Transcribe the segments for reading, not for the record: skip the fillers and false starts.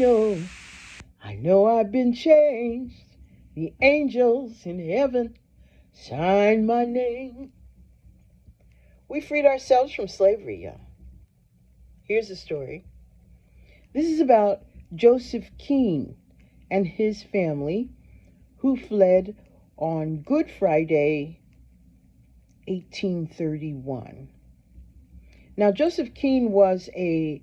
I know I've been changed. The angels in heaven signed my name. We freed ourselves from slavery, y'all. Here's the story. This is about Joseph Keene and his family who fled on Good Friday, 1831. Now, Joseph Keene was an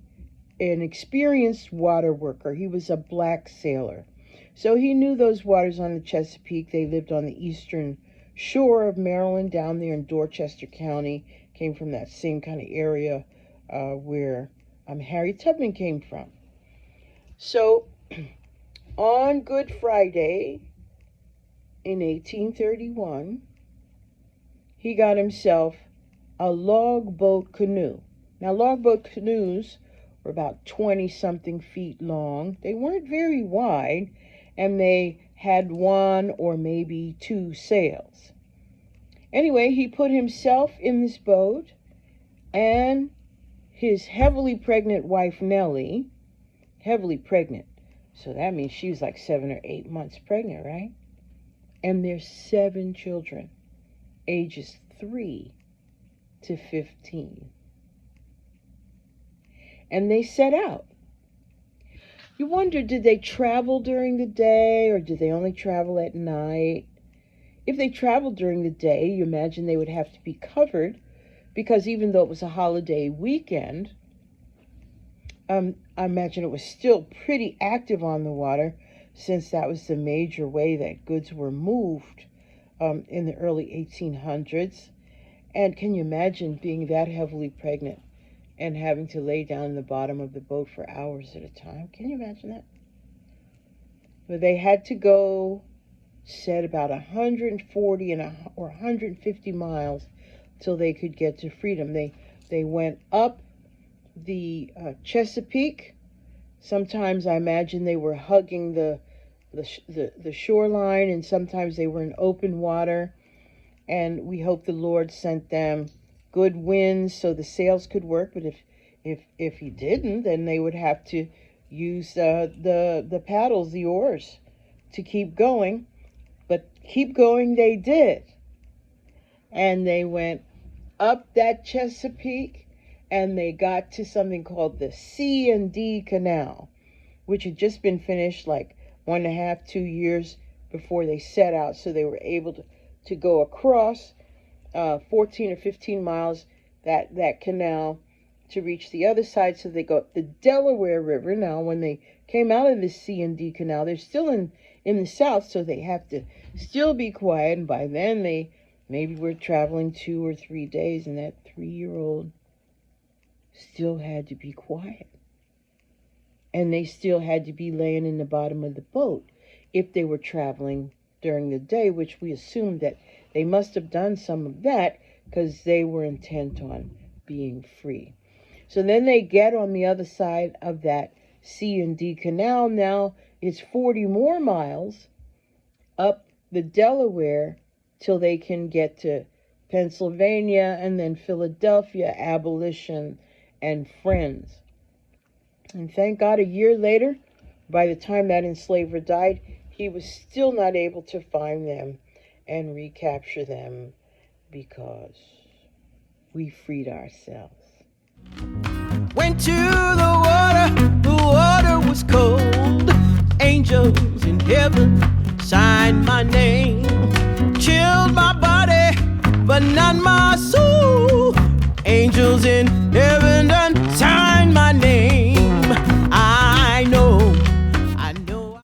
experienced water worker. He was a black sailor. So he knew those waters on the Chesapeake. They lived on the eastern shore of Maryland, down there in Dorchester County. Came from that same kind of area where Harriet Tubman came from. So on Good Friday in 1831, he got himself a logboat canoe. Now, logboat canoes were about 20-something feet long. They weren't very wide, and they had one or maybe two sails. Anyway, he put himself in this boat and his heavily pregnant wife, Nelly, heavily pregnant. So that means she was like 7 or 8 months pregnant, right? And there's 7 children, ages 3 to 15. And they set out. You wonder, did they travel during the day or did they only travel at night? If they traveled during the day, you imagine they would have to be covered because even though it was a holiday weekend, I imagine it was still pretty active on the water since that was the major way that goods were moved in the early 1800s. And can you imagine being that heavily pregnant and having to lay down in the bottom of the boat for hours at a time? Can you imagine that? But they had to go, said about 140 or 150 miles till they could get to freedom. They went up the Chesapeake. Sometimes I imagine they were hugging the shoreline, and sometimes they were in open water. And we hope the Lord sent them good winds so the sails could work. But if he didn't, then they would have to use the paddles, the oars, to keep going. But keep going they did. And they went up that Chesapeake, and they got to something called the C&D Canal, which had just been finished like 1.5, 2 years before they set out. So they were able to go across 14 or 15 miles that canal to reach the other side. So they go up the Delaware River. Now, when they came out of the C&D Canal, they're still in the south, so they have to still be quiet. And by then, they maybe were traveling 2 or 3 days, and that 3-year-old still had to be quiet. And they still had to be laying in the bottom of the boat if they were traveling during the day, which we assumed that they must have done some of that because they were intent on being free. So then they get on the other side of that C&D Canal. Now it's 40 more miles up the Delaware till they can get to Pennsylvania and then Philadelphia, Abolition, and Friends. And thank God, a year later, by the time that enslaver died, he was still not able to find them and recapture them because we freed ourselves. Went to the water was cold. Angels in heaven signed my name. Chilled my body, but not my soul. Angels in heaven